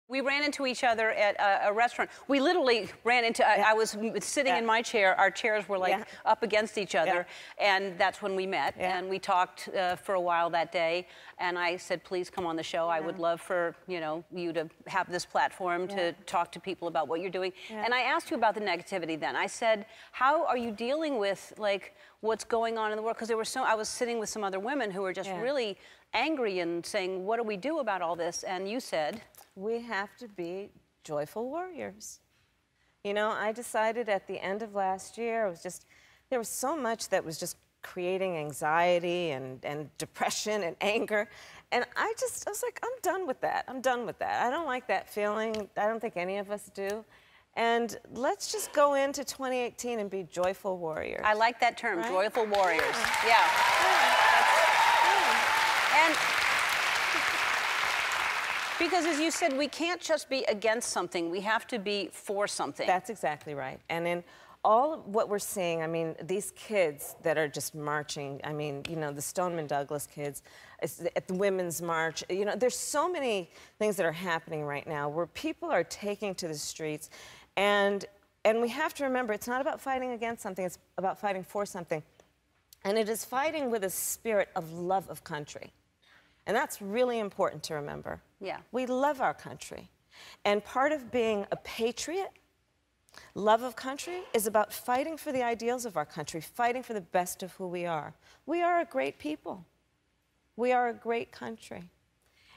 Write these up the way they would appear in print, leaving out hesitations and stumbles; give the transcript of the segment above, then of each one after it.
We ran into each other at a restaurant. We literally ran into, I was sitting in my chair, our chairs were like up against each other, and that's when we met, and we talked for a while that day, and I said, please come on the show. I would love for, you know, you to have this platform to talk to people about what you're doing. And I asked you about the negativity then. I said, how are you dealing with, like, what's going on in the world? Because there were I was sitting with some other women who were just really angry and saying, what do we do about all this? And you said, we have to be joyful warriors. You know, I decided at the end of last year, it was just, there was so much that was just creating anxiety and depression and anger. And I was like, I'm done with that. I'm done with that. I don't like that feeling. I don't think any of us do. And let's just go into 2018 and be joyful warriors. I like that term, joyful warriors. And because, as you said, we can't just be against something. We have to be for something. That's exactly right. And in all of what we're seeing, I mean, these kids that are just marching, I mean, you know, the Stoneman Douglas kids, at the Women's March, you know, there's so many things that are happening right now where people are taking to the streets. And we have to remember, it's not about fighting against something, it's about fighting for something. And it is fighting with a spirit of love of country. And that's really important to remember. Yeah. We love our country. And part of being a patriot, love of country, is about fighting for the ideals of our country, fighting for the best of who we are. We are a great people. We are a great country.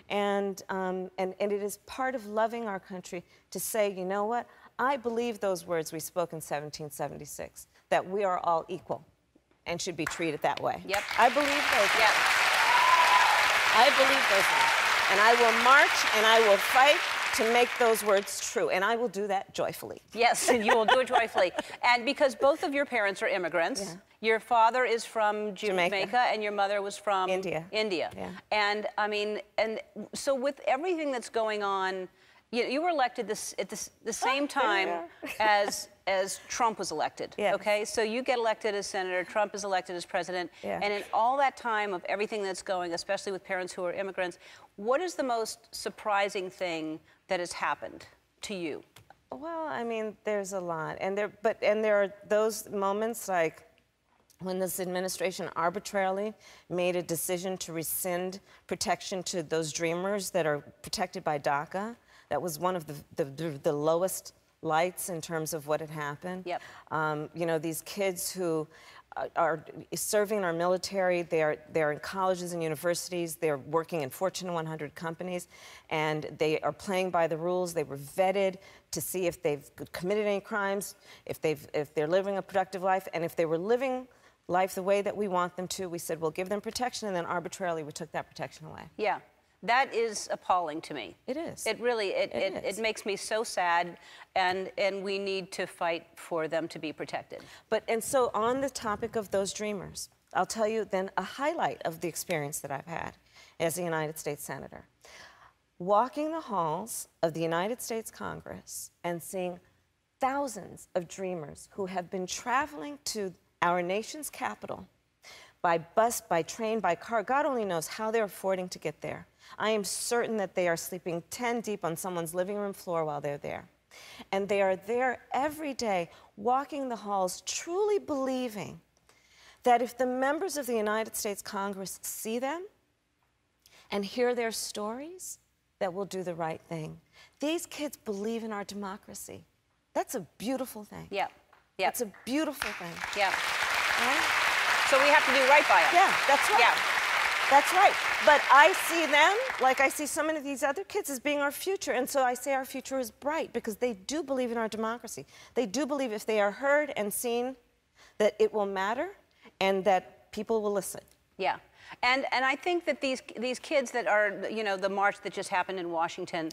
And it is part of loving our country to say, you know what? I believe those words we spoke in 1776, that we are all equal and should be treated that way. Yep. I believe those words. I believe those words. And I will march and I will fight to make those words true. And I will do that joyfully. Yes, and you will do it joyfully. And because both of your parents are immigrants, your father is from Jamaica and your mother was from India. Yeah. And I mean, and so with everything that's going on, you were elected at the same time as Trump was elected. Yes. Okay, so you get elected as senator, Trump is elected as president, and in all that time of everything that's going, especially with parents who are immigrants, what is the most surprising thing that has happened to you? Well, I mean, there's a lot, and there are those moments like when this administration arbitrarily made a decision to rescind protection to those dreamers that are protected by DACA. That was one of the lowest lights in terms of what had happened. Yep. You know, these kids who are serving in our military, they're in colleges and universities, they're working in Fortune 100 companies, and they are playing by the rules. They were vetted to see if they've committed any crimes, if they're living a productive life, and if they were living life the way that we want them to, we said, we'll give them protection, and then arbitrarily we took that protection away. Yeah. That is appalling to me. It is. It really, it makes me so sad, and we need to fight for them to be protected. And so on the topic of those dreamers, I'll tell you then a highlight of the experience that I've had as a United States Senator. Walking the halls of the United States Congress and seeing thousands of dreamers who have been traveling to our nation's capital by bus, by train, by car. God only knows how they're affording to get there. I am certain that they are sleeping 10 deep on someone's living room floor while they're there. And they are there every day, walking the halls, truly believing that if the members of the United States Congress see them and hear their stories, that we'll do the right thing. These kids believe in our democracy. That's a beautiful thing. Yeah. Yeah. It's a beautiful thing. Yeah. Right? So we have to do right by them. Yeah, that's right. Yeah. That's right. But I see them, like I see so many of these other kids, as being our future. And so I say our future is bright because they do believe in our democracy. They do believe if they are heard and seen that it will matter and that people will listen. Yeah. And I think that these kids that are, you know, the march that just happened in Washington,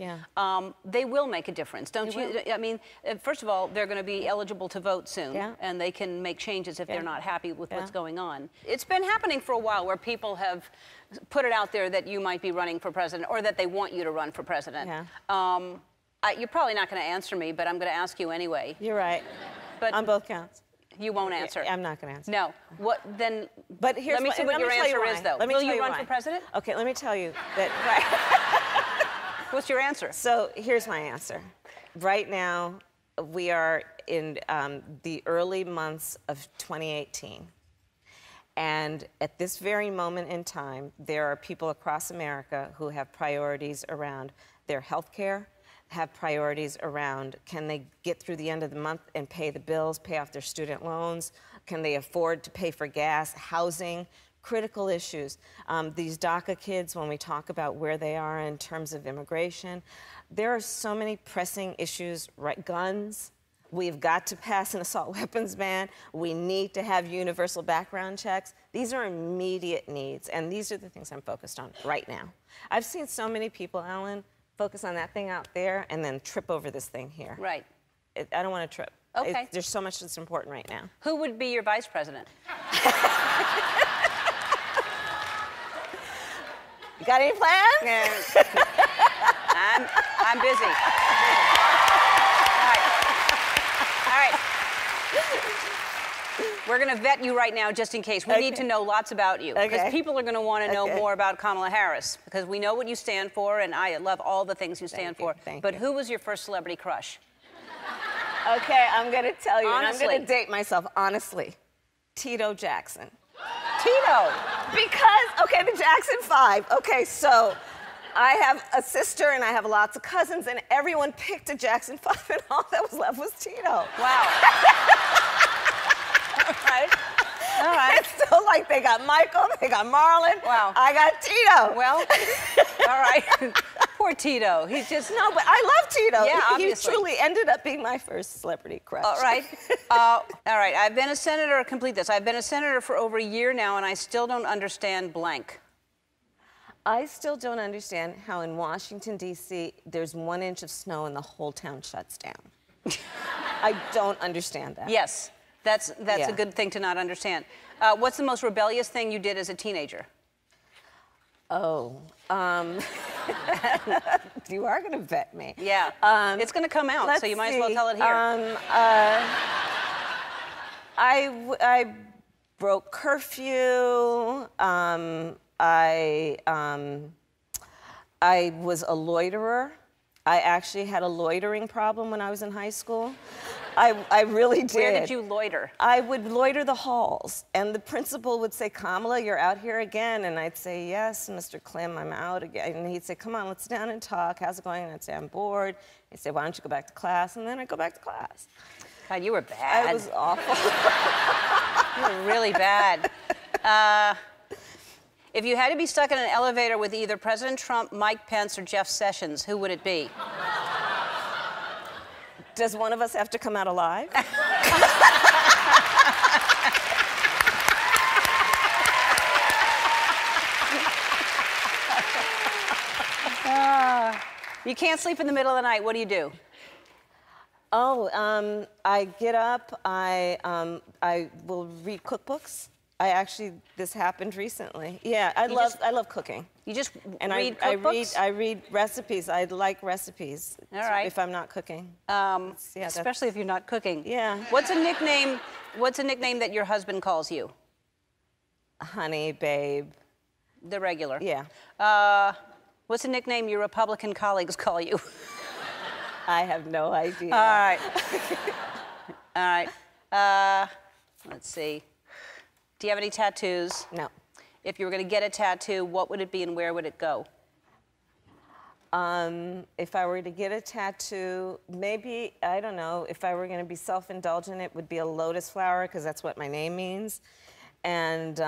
they will make a difference, don't you? I mean, first of all, they're going to be eligible to vote soon, and they can make changes if they're not happy with what's going on. It's been happening for a while where people have put it out there that you might be running for president or that they want you to run for president. You're probably not going to answer me, but I'm going to ask you anyway. You're right. But on both counts. You won't answer. I'm not going to answer. No. What then? But here's let me see what your answer is, though. Will you run for president? Okay, let me tell you that. What's your answer? So here's my answer. Right now, we are in the early months of 2018. And at this very moment in time, there are people across America who have priorities around their health care, have priorities around can they get through the end of the month and pay the bills, pay off their student loans, can they afford to pay for gas, housing, critical issues. These DACA kids, when we talk about where they are in terms of immigration, there are so many pressing issues, right? Guns. We've got to pass an assault weapons ban. We need to have universal background checks. These are immediate needs, and these are the things I'm focused on right now. I've seen so many people, Ellen, focus on that thing out there and then trip over this thing here. Right. I don't want to trip. Okay. There's so much that's important right now. Who would be your vice president? You got any plans? Yeah. I'm busy. All right. We're going to vet you right now just in case. We need to know lots about you. Because people are going to want to know more about Kamala Harris. Because we know what you stand for, and I love all the things you stand for. But who was your first celebrity crush? Okay, I'm going to tell you, Honestly. and I'm going to date myself, honestly. Tito Jackson. Tito. Because, okay, the Jackson 5. Okay, so I have a sister and I have lots of cousins, and everyone picked a Jackson 5, and all that was left was Tito. Wow. All right. All right. It's so like they got Michael, they got Marlon. Wow. I got Tito. Well, all right. Poor Tito. He's just... No, but I love Tito. Yeah, obviously. He truly ended up being my first celebrity crush. All right. All right. I've been a senator, complete this. I've been a senator for over a year now, and I still don't understand blank. I still don't understand how in Washington, D.C., there's 1 inch of snow and the whole town shuts down. I don't understand that. Yes. That's a good thing to not understand. What's the most rebellious thing you did as a teenager? Oh, you are going to vet me. Yeah. It's going to come out, so you might as well tell it here. I broke curfew. I was a loiterer. I actually had a loitering problem when I was in high school. I really did. Where did you loiter? I would loiter the halls, and the principal would say, Kamala, you're out here again. And I'd say, yes, Mr. Klim, I'm out again. And he'd say, come on, let's sit down and talk. How's it going? And I'd say, I'm bored. He'd say, why don't you go back to class? And then I'd go back to class. God, you were bad. I was awful. You were really bad. If you had to be stuck in an elevator with either President Trump, Mike Pence, or Jeff Sessions, who would it be? Does one of us have to come out alive? You can't sleep in the middle of the night. What do you do? Oh, I get up. I will read cookbooks. This happened recently. Yeah, I love cooking. You just and read cookbooks? I read recipes. I like recipes. All right. If I'm not cooking. Especially if you're not cooking. Yeah. What's a nickname that your husband calls you? Honey, babe. The regular. Yeah. What's a nickname your Republican colleagues call you? I have no idea. All right. All right. Let's see. Do you have any tattoos? No. If you were going to get a tattoo, what would it be and where would it go? If I were to get a tattoo, maybe, I don't know, if I were going to be self-indulgent, it would be a lotus flower, because that's what my name means. And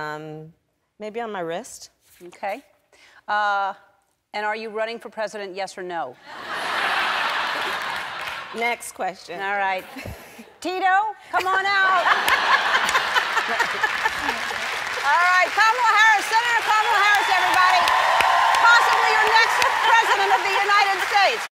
maybe on my wrist. Okay. And are you running for president, yes or no? Next question. All right. Tito, come on out. All right, Kamala Harris, Senator Kamala Harris, everybody. Possibly your next president of the United States.